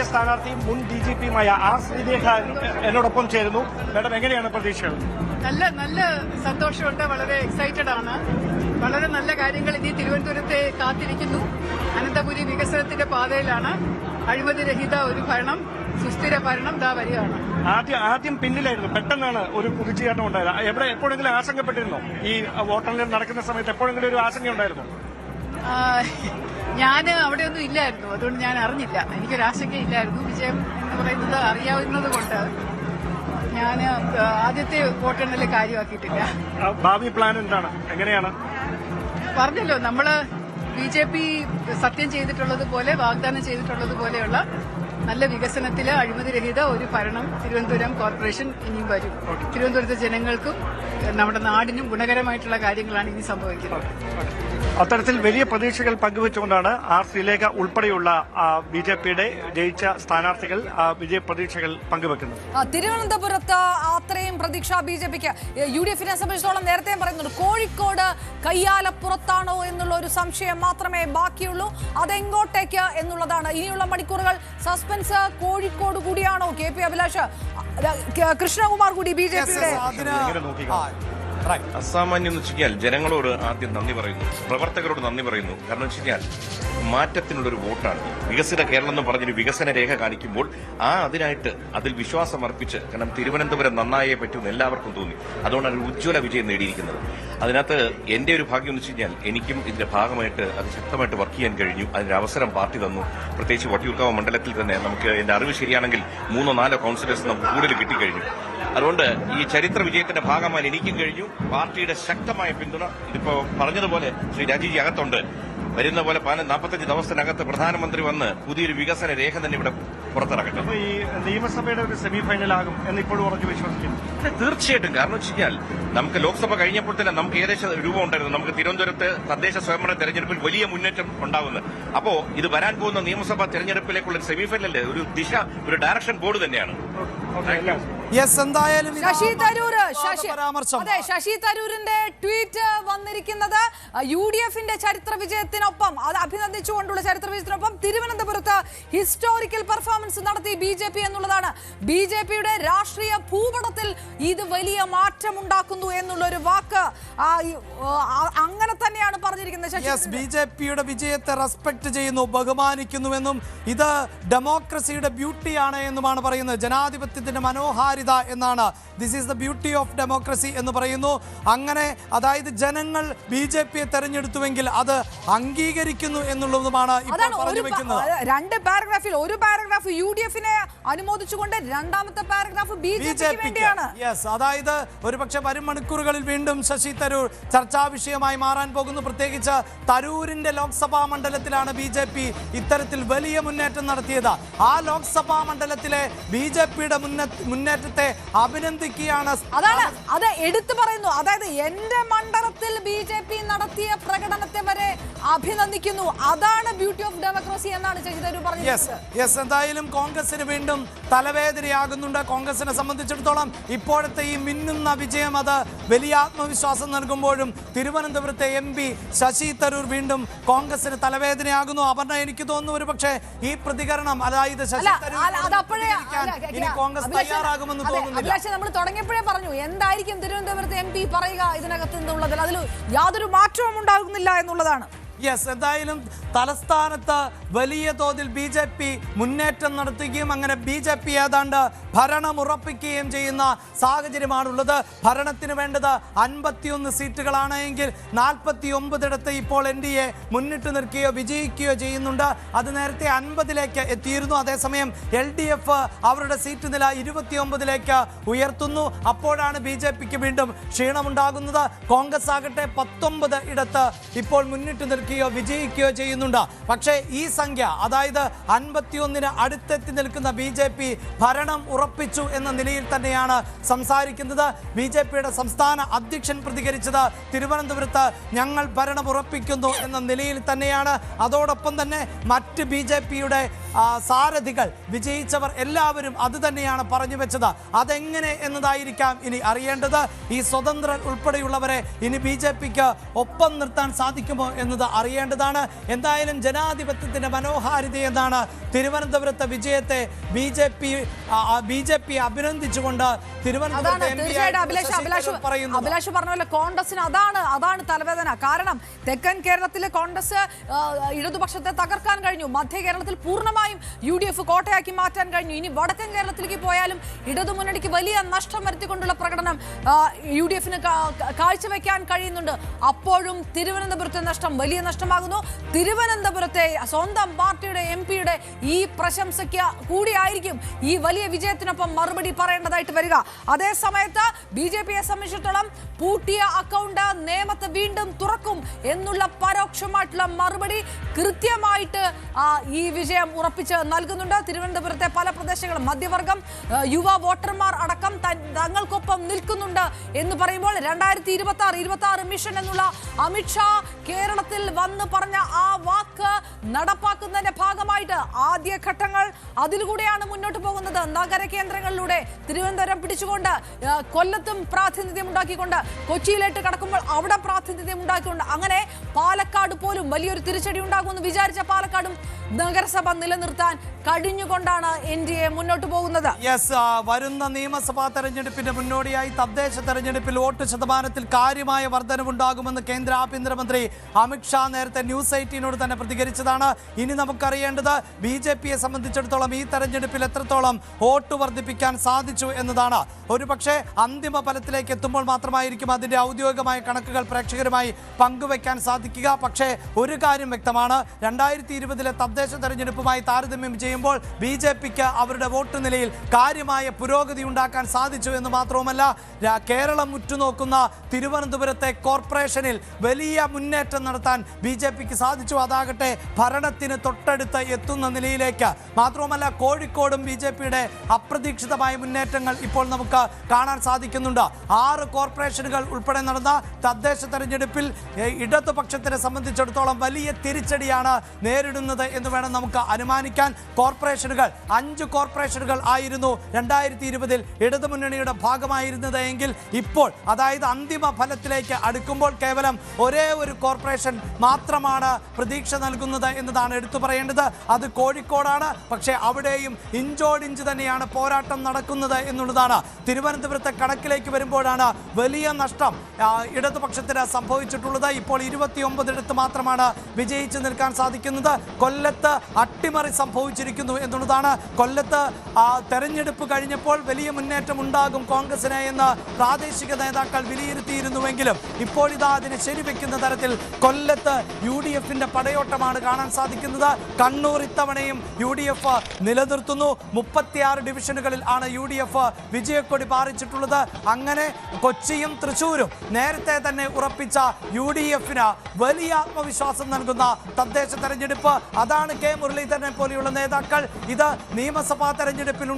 A സ്ഥാനാർത്ഥിയും മുൻ DGPയുമായ R Sreelekha എന്നോടൊപ്പം ചേരുന്നു. മാഡം, എങ്ങനെയാണ് പ്രതീക്ഷകൾ? നല്ല സന്തോഷമുണ്ട്. വളരെ എക്സൈറ്റഡ് ആണ്. വളരെ നല്ല കാര്യങ്ങൾ ഇനി തിരുവനന്തപുരത്തെ കാത്തിരിക്കുന്നു. അനന്തപുരി വികസനത്തിന്റെ പാതയിലാണ്. അഴിമതിരഹിത ഒരു ഭരണം, സുസ്ഥിര ഭരണം ദാ വരികയാണ്. ആദ്യം പിന്നിലായിരുന്നു, പെട്ടെന്നാണ് ഒരു കുതിച്ചുചാട്ടം ഉണ്ടായത്. എപ്പോഴെങ്കിലും ആശങ്കപ്പെട്ടിരുന്നോ? ഈ വോട്ടെണ്ണൽ നടക്കുന്ന സമയത്ത് എപ്പോഴെങ്കിലും ഒരു ആശങ്ക ഉണ്ടായിരുന്നോ? ഞാൻ അവിടെയൊന്നും ഇല്ലായിരുന്നു, അതുകൊണ്ട് ഞാൻ അറിഞ്ഞില്ല. എനിക്കൊരാശങ്കയില്ലായിരുന്നു. വിജയം എന്ന് പറയുന്നത് അറിയാവുന്നത് കൊണ്ട് ഞാൻ ആദ്യത്തെ വോട്ടെണ്ണൽ കാര്യമാക്കിയിട്ടില്ല. ഭാവി പ്ലാൻ എന്താണ്? എങ്ങനെയാണ്? പറഞ്ഞല്ലോ, നമ്മള് BJP സത്യം ചെയ്തിട്ടുള്ളതുപോലെ, വാഗ്ദാനം ചെയ്തിട്ടുള്ളതുപോലെയുള്ള നല്ല വികസനത്തില് അഴിമതിരഹിത ഒരു ഭരണം തിരുവനന്തപുരം കോർപ്പറേഷൻ ഇനിയും വരും. തിരുവനന്തപുരത്തെ ജനങ്ങൾക്കും നമ്മുടെ നാടിനും ഗുണകരമായിട്ടുള്ള കാര്യങ്ങളാണ് ഇനി സംഭവിക്കുന്നത്. അത്തരത്തിൽ വലിയ പ്രതീക്ഷകൾ പങ്കുവെച്ചുകൊണ്ടാണ് ആർ ശ്രീലേഖ ഉൾപ്പെടെയുള്ള BJPയുടെ ജയിച്ച സ്ഥാനാർത്ഥികൾ വിജയ പ്രതീക്ഷകൾ പങ്കുവെക്കുന്നത്. തിരുവനന്തപുരത്ത് അത്രയും പ്രതീക്ഷ BJPക്ക്. UDFനെ സംബന്ധിച്ചിടത്തോളം നേരത്തെ പറയുന്നുണ്ട്, കോഴിക്കോട് കയ്യാലപ്പുറത്താണോ എന്നുള്ള ഒരു സംശയം മാത്രമേ ബാക്കിയുള്ളൂ. അതെങ്ങോട്ടേക്ക് എന്നുള്ളതാണ്. ഇനിയുള്ള മണിക്കൂറുകൾ സസ്പെൻസ്. കോഴിക്കോട് കൂടിയാണോ? KP അഭിലാഷ്, കൃഷ്ണകുമാർ കൂടി BJPയുടെ അസാമാന്യം എന്ന് വെച്ചാൽ ജനങ്ങളോട് ആദ്യം നന്ദി പറയുന്നു, പ്രവർത്തകരോട് നന്ദി പറയുന്നു. കാരണം വെച്ച് കഴിഞ്ഞാൽ മാറ്റത്തിനുള്ളൊരു വോട്ടാണ്. വികസിത കേരളം എന്ന് പറഞ്ഞൊരു വികസന രേഖ കാണിക്കുമ്പോൾ അതിനായിട്ട് അതിൽ വിശ്വാസം അർപ്പിച്ച്, കാരണം തിരുവനന്തപുരം നന്നായേ പറ്റുമെന്ന് എല്ലാവർക്കും തോന്നി. അതുകൊണ്ടാണ് ഒരു ഉജ്ജ്വല വിജയം നേടിയിരിക്കുന്നത്. അതിനകത്ത് എന്റെ ഒരു ഭാഗ്യം എന്ന് വെച്ച് കഴിഞ്ഞാൽ എനിക്കും ഇതിന്റെ ഭാഗമായിട്ട് അത് ശക്തമായിട്ട് വർക്ക് ചെയ്യാൻ കഴിഞ്ഞു. അതിന്റെ അവസരം പാർട്ടി തന്നു. പ്രത്യേകിച്ച് വട്ടിയൂർക്കാവ് മണ്ഡലത്തിൽ തന്നെ നമുക്ക്, എന്റെ അറിവ് ശരിയാണെങ്കിൽ 3-4 കൌൺസിലേഴ്സ് നമുക്ക് കൂടുതൽ കിട്ടിക്കഴിഞ്ഞു. അതുകൊണ്ട് ഈ ചരിത്ര വിജയത്തിന്റെ ഭാഗമായി എനിക്കും കഴിഞ്ഞു. പാർട്ടിയുടെ ശക്തമായ പിന്തുണ, ഇതിപ്പോ പറഞ്ഞതുപോലെ ശ്രീ രാജീവ്ജി അകത്തുണ്ട്. വരുന്ന പോലെ 45 ദിവസത്തിനകത്ത് പ്രധാനമന്ത്രി വന്ന് പുതിയൊരു വികസന രേഖ തന്നെ ഇവിടെ പുറത്തിറക്കട്ടെ. ഈ നിയമസഭയുടെ ഒരു സെമി ഫൈനലാകും എന്നിപ്പോഴും ഉറച്ചു വിശ്വസിക്കുന്നു. തീർച്ചയായിട്ടും. കാരണം വെച്ച് കഴിഞ്ഞാൽ നമുക്ക് ലോക്സഭ കഴിഞ്ഞപ്പോൾ തന്നെ നമുക്ക് ഏകദേശം രൂപം ഉണ്ടായിരുന്നു. നമുക്ക് തിരുവനന്തപുരത്ത് തദ്ദേശ സ്വയംഭരണ തെരഞ്ഞെടുപ്പിൽ വലിയ മുന്നേറ്റം ഉണ്ടാകുന്നത്. അപ്പോ ഇത് വരാൻ പോകുന്ന നിയമസഭാ തെരഞ്ഞെടുപ്പിലേക്കുള്ള സെമി ഫൈനലിന്റെ ഒരു ദിശ, ഒരു ഡയറക്ഷൻ ബോർഡ് തന്നെയാണ്. എന്തായാലും ശശി തരൂരിന്റെ ട്വീറ്റ് വന്നിരിക്കുന്നത് UDFന്റെ ചരിത്ര വിജയത്തിനൊപ്പം, അത് അഭിനന്ദിച്ചുകൊണ്ടുള്ള ചരിത്ര വിജയത്തിനൊപ്പം തിരുവനന്തപുരത്ത് ഹിസ്റ്റോറിക്കൽ പെർഫോമൻസ് നടത്തി BJP എന്നുള്ളതാണ്. BJPയുടെ രാഷ്ട്രീയ ഭൂപടത്തിൽ ഇത് വലിയ മാറ്റമുണ്ടാക്കുന്നു എന്നുള്ളൊരു വാക്ക് അങ്ങനെ തന്നെയാണ് പറഞ്ഞിരിക്കുന്നത്. BJPയുടെ വിജയത്തെ റെസ്പെക്ട് ചെയ്യുന്നു, ബഹുമാനിക്കുന്നുവെന്നും ഇത് ഡെമോക്രസിയുടെ ബ്യൂട്ടിയാണ് എന്നുമാണ് പറയുന്നത്. ജനാധിപത്യത്തിന്റെ മനോഹാരിത എന്നാണ്. This is the beauty of democracy എന്ന് പറയുന്നു. അങ്ങനെ, അതായത് ജനങ്ങൾ BJPയെ തെരഞ്ഞെടുത്തുവെങ്കിൽ അത് അംഗീകരിക്കുന്നു എന്നുള്ളതുമാണ് ഇപ്പോൾ പറഞ്ഞു വെക്കുന്നത്. 2 പാരഗ്രാഫിൽ ഒരു പാരഗ്രാഫ് UDFനെ അനുമോദിച്ചുകൊണ്ട്, രണ്ടാമത്തെ പാരഗ്രാഫ് BJPക്ക് വേണ്ടിയാണ്. അതായത് ഒരുപക്ഷെ വരും മണിക്കൂറുകളിൽ വീണ്ടും ശശി തരൂർ ചർച്ചാ വിഷയമായി മാറാൻ പോകുന്നു. പ്രത്യേകിച്ച് തരൂരിന്റെ ലോക്സഭാ മണ്ഡലത്തിലാണ് BJP ഇത്തരത്തിൽ വലിയ മുന്നേറ്റം നടത്തിയത്. ആ ലോക്സഭാ മണ്ഡലത്തിലെ BJPയുടെ മുന്നേറ്റത്തെ അഭിനന്ദിക്കുകയാണ്. അത് എടുത്തു പറയുന്നു. അതായത് എന്റെ മണ്ഡലത്തിൽ BJP നടത്തിയ പ്രകടനത്തെ വരെ അഭിനന്ദിക്കുന്നു. അതാണ് ബ്യൂട്ടി ഓഫ് ഡെമോക്രസി എന്നാണ് ശശി തരൂർ പറഞ്ഞത്. എന്തായാലും കോൺഗ്രസിന് വീണ്ടും തലവേദനയാകുന്നുണ്ട്. കോൺഗ്രസിനെ സംബന്ധിച്ചിടത്തോളം ഇപ്പോഴത്തെ ഈ മിന്നുന്ന വിജയം അത് വലിയ ആത്മവിശ്വാസം നൽകുമ്പോഴും തിരുവനന്തപുരത്തെ MP ശശി തരൂർ വീണ്ടും കോൺഗ്രസിന് തലവേദനയാകുന്നു. അപർണ, എനിക്ക് തോന്നുന്നു ഒരു പക്ഷേ ഈ പ്രതികരണം, അതായത് ശശി തരൂർ ഇനി കോൺഗ്രസ് തയ്യാറാകുമെന്ന് തോന്നുന്നില്ല. നമ്മൾ തുടങ്ങിയപ്പോഴേ പറഞ്ഞു എന്തായിരിക്കും തിരുവനന്തപുരത്ത് MP പറയുക ഇതിനകത്ത് നിന്നുള്ളതിൽ, അതിൽ യാതൊരു മാറ്റവും ഉണ്ടാകുന്നില്ല എന്നുള്ളതാണ്. എന്തായാലും തലസ്ഥാനത്ത് വലിയ തോതിൽ BJP മുന്നേറ്റം നടത്തുകയും അങ്ങനെ BJP ഏതാണ്ട് ഭരണം ഉറപ്പിക്കുകയും ചെയ്യുന്ന സാഹചര്യമാണുള്ളത്. ഭരണത്തിന് വേണ്ടത് 51 സീറ്റുകളാണ് എങ്കിൽ 49 ഇപ്പോൾ NDA മുന്നിട്ട് നിൽക്കുകയോ വിജയിക്കുകയോ ചെയ്യുന്നുണ്ട്. അത് നേരത്തെ 50ലേക്ക് എത്തിയിരുന്നു. അതേസമയം LDF അവരുടെ സീറ്റ് നില 29ലേക്ക് ഉയർത്തുന്നു. അപ്പോഴാണ് BJPക്ക് വീണ്ടും ക്ഷീണമുണ്ടാകുന്നത്. കോൺഗ്രസ് ആകട്ടെ 19 ഇടത്ത് ഇപ്പോൾ മുന്നിട്ട് നിൽക്കുകയോ വിജയിക്കുകയോ ചെയ്യുന്നുണ്ട്. പക്ഷേ ഈ സംഖ്യ, അതായത് 51 അടുത്തെത്തി നിൽക്കുന്ന BJP ഭരണം ഉറപ്പിച്ചു എന്ന നിലയിൽ തന്നെയാണ് സംസാരിക്കുന്നത്. BJPയുടെ സംസ്ഥാന അധ്യക്ഷൻ പ്രതികരിച്ചത് തിരുവനന്തപുരത്ത് ഞങ്ങൾ ഭരണം ഉറപ്പിക്കുന്നു എന്ന നിലയിൽ തന്നെയാണ്. അതോടൊപ്പം തന്നെ മറ്റ് BJPയുടെ സാരഥികൾ, വിജയിച്ചവർ എല്ലാവരും അത് തന്നെയാണ് പറഞ്ഞു വെച്ചത്. അതെങ്ങനെ എന്നതായിരിക്കാം ഇനി അറിയേണ്ടത്. ഈ സ്വതന്ത്രർ ഉൾപ്പെടെയുള്ളവരെ ഇനി BJPക്ക് ഒപ്പം നിർത്താൻ സാധിക്കുമോ എന്നത് അറിയേണ്ടതാണ്. എന്തായാലും ജനാധിപത്യത്തിന്റെ മനോഹാരിതയെന്നാണ് തിരുവനന്തപുരത്തെ വിജയത്തെ ബി ജെ പി അഭിനന്ദിച്ചുകൊണ്ട് തിരുവനന്തപുരത്തെ അഭിലാഷ് പറഞ്ഞ പോലെ കോൺഗ്രസിന് അതാണ് തലവേദന. കാരണം തെക്കൻ കേരളത്തിലെ കോൺഗ്രസ് ഇടതുപക്ഷത്തെ തകർക്കാൻ കഴിഞ്ഞു, മധ്യ കേരളത്തിൽ പൂർണ്ണമായും UDF കോട്ടയാക്കി മാറ്റാൻ കഴിഞ്ഞു. ഇനി വടക്കൻ കേരളത്തിലേക്ക് പോയാലും ഇടതുമുന്നണിക്ക് വലിയ നഷ്ടം വരുത്തിക്കൊണ്ടുള്ള പ്രകടനം UDF കാഴ്ചവെക്കാൻ കഴിയുന്നുണ്ട്. അപ്പോഴും തിരുവനന്തപുരത്തെ നഷ്ടം വലിയ നഷ്ടമാകുന്നു. തിരുവനന്തപുരത്തെ സ്വന്തം പാർട്ടിയുടെ MP-യുടെ ഈ പ്രശംസയ്ക്ക് കൂടിയായിരിക്കും ഈ വലിയ വിജയത്തിനൊപ്പം മറുപടി പറയേണ്ടതായിട്ട് വരിക. അതേ സമയത്ത് BJP-യെ സംബന്ധിച്ചിടത്തോളം പൂട്ടിയ അക്കൗണ്ട് നേമത്ത് വീണ്ടും തുറക്കും എന്നുള്ള പരോക്ഷമായിട്ടുള്ള മറുപടി കൃത്യമായിട്ട് ഈ വിജയം ഉറപ്പിച്ച് നൽകുന്നുണ്ട്. തിരുവനന്തപുരത്തെ പല പ്രദേശങ്ങളും മധ്യവർഗം, യുവ വോട്ടർമാർ അടക്കം തങ്ങൾക്കൊപ്പം നിൽക്കുന്നുണ്ട് എന്ന് പറയുമ്പോൾ 2026 മിഷൻ എന്നുള്ള അമിത്ഷാ കേരളത്തിൽ വന്ന് പറഞ്ഞ ആ വാക്ക് നടപ്പാക്കുന്നതിന്റെ ഭാഗമായിട്ട് ആദ്യഘട്ടങ്ങൾ അതിലൂടെയാണ് മുന്നോട്ട് പോകുന്നത്. നഗര കേന്ദ്രങ്ങളിലൂടെ തിരുവനന്തപുരം പിടിച്ചുകൊണ്ട് കൊല്ലത്തും പ്രാതിനിധ്യം ഉണ്ടാക്കിക്കൊണ്ട് കൊച്ചിയിലേക്ക് കടക്കുമ്പോൾ അവിടെ പ്രാതിനിധ്യം ഉണ്ടാക്കിക്കൊണ്ട് അങ്ങനെ പാലക്കാട് പോലും വലിയൊരു തിരിച്ചടി ഉണ്ടാകുമെന്ന് വിചാരിച്ച പാലക്കാടും നഗരസഭ നിലനിർത്താൻ കഴിഞ്ഞുകൊണ്ടാണ് NDA മുന്നോട്ട് പോകുന്നത്. വരുന്ന നിയമസഭാ തെരഞ്ഞെടുപ്പിന്റെ മുന്നോടിയായി തദ്ദേശ തെരഞ്ഞെടുപ്പിൽ വോട്ട് ശതമാനത്തിൽ കാര്യമായ വർധനവുണ്ടാകുമെന്ന് കേന്ദ്ര ആഭ്യന്തരമന്ത്രി അമിത്ഷാ നേരത്തെ ന്യൂസ് 18 തന്നെ പ്രതികരിച്ചതാണ്. ഇനി നമുക്കറിയേണ്ടത് BJP-യെ സംബന്ധിച്ചിടത്തോളം ഈ തെരഞ്ഞെടുപ്പിൽ എത്രത്തോളം വോട്ട് വർദ്ധിപ്പിക്കാൻ സാധിച്ചു എന്നതാണ്. ഒരുപക്ഷെ അന്തിമ ഫലത്തിലേക്ക് എത്തുമ്പോൾ മാത്രമായിരിക്കും അതിന്റെ ഔദ്യോഗികമായ കണക്കുകൾ പ്രേക്ഷകരുമായി പങ്കുവെക്കാൻ സാധിക്കുക. പക്ഷേ ഒരു കാര്യം വ്യക്തമാണ്, 2020-ലെ തദ്ദേശ തെരഞ്ഞെടുപ്പുമായി താരതമ്യം ചെയ്യുമ്പോൾ BJP-ക്ക് അവരുടെ വോട്ട് നിലയിൽ കാര്യമായ പുരോഗതി ഉണ്ടാക്കാൻ സാധിച്ചു എന്ന് മാത്രവുമല്ല, കേരളം ഉറ്റുനോക്കുന്ന തിരുവനന്തപുരത്തെ കോർപ്പറേഷനിൽ വലിയ മുന്നേറ്റം നടത്താൻ BJP-ക്ക് സാധിച്ചു. അതാകട്ടെ ഭരണത്തിന് തൊട്ടടുത്ത് എത്തുന്ന നിലയിലേക്ക്. മാത്രവുമല്ല കോഴിക്കോടും BJP-യുടെ അപ്രതീക്ഷിതമായ മുന്നേറ്റങ്ങൾ ഇപ്പോൾ നമുക്ക് കാണാൻ സാധിക്കുന്നുണ്ട്. 6 കോർപ്പറേഷനുകൾ ഉൾപ്പെടെ നടന്ന തദ്ദേശ തെരഞ്ഞെടുപ്പിൽ ഇടതുപക്ഷത്തിനെ സംബന്ധിച്ചിടത്തോളം വലിയ തിരിച്ചടിയാണ് നേരിടുന്നത് എന്ന് വേണം നമുക്ക് അനുമാനിക്കാൻ. കോർപ്പറേഷനുകൾ 5 കോർപ്പറേഷനുകൾ ആയിരുന്നു 2020-ൽ ഇടതുമുന്നണിയുടെ ഭാഗമായിരുന്നത് എങ്കിൽ ഇപ്പോൾ അതായത് അന്തിമ ഫലത്തിലേക്ക് അടുക്കുമ്പോൾ കേവലം ഒരേ ഒരു കോർപ്പറേഷൻ മാത്രമാണ് പ്രതീക്ഷ നൽകുന്നത് എന്നതാണ് എടുത്തു പറയേണ്ടത്. അത് കോഴിക്കോടാണ്. പക്ഷേ അവിടെയും ഇഞ്ചോടിഞ്ച് തന്നെയാണ് പോരാട്ടം നടക്കുന്നത് എന്നുള്ളതാണ്. തിരുവനന്തപുരത്തെ കണക്കിലേക്ക് വരുമ്പോഴാണ് വലിയ നഷ്ടം ഇടതുപക്ഷത്തിന് സംഭവിച്ചിട്ടുള്ളത്. ഇപ്പോൾ 29 മാത്രമാണ് വിജയിച്ചു നിൽക്കാൻ സാധിക്കുന്നത്. കൊല്ലത്ത് അട്ടിമറി സംഭവിച്ചിരിക്കുന്നു എന്നുള്ളതാണ്. കൊല്ലത്ത് തെരഞ്ഞെടുപ്പ് കഴിഞ്ഞപ്പോൾ വലിയ മുന്നേറ്റം ഉണ്ടാകും കോൺഗ്രസിന് എന്ന് പ്രാദേശിക നേതാക്കൾ വിലയിരുത്തിയിരുന്നുവെങ്കിലും ഇപ്പോൾ ഇതാ അതിനെ ശരിവെക്കുന്ന തരത്തിൽ കൊല്ലത്ത് UDF-ന്റെ പടയോട്ടമാണ് കാണാൻ സാധിക്കുന്നത്. കണ്ണൂർ ഇത്തവണയും UDF നിലനിർത്തുന്നു. 36 ഡിവിഷനുകളിൽ ആണ് UDF വിജയക്കൊടി പാറിച്ചിട്ടുള്ളത്. അങ്ങനെ കൊച്ചിയും തൃശ്ശൂരും നേരത്തെ തന്നെ ഉറപ്പിച്ച UDF-ന് വലിയ ആത്മവിശ്വാസം നൽകുന്ന തദ്ദേശ തെരഞ്ഞെടുപ്പ്. അതാണ് K. മുരളീധരനെ പോലെയുള്ള നേതാക്കൾ ഇത് നിയമസഭാ തെരഞ്ഞെടുപ്പിൽ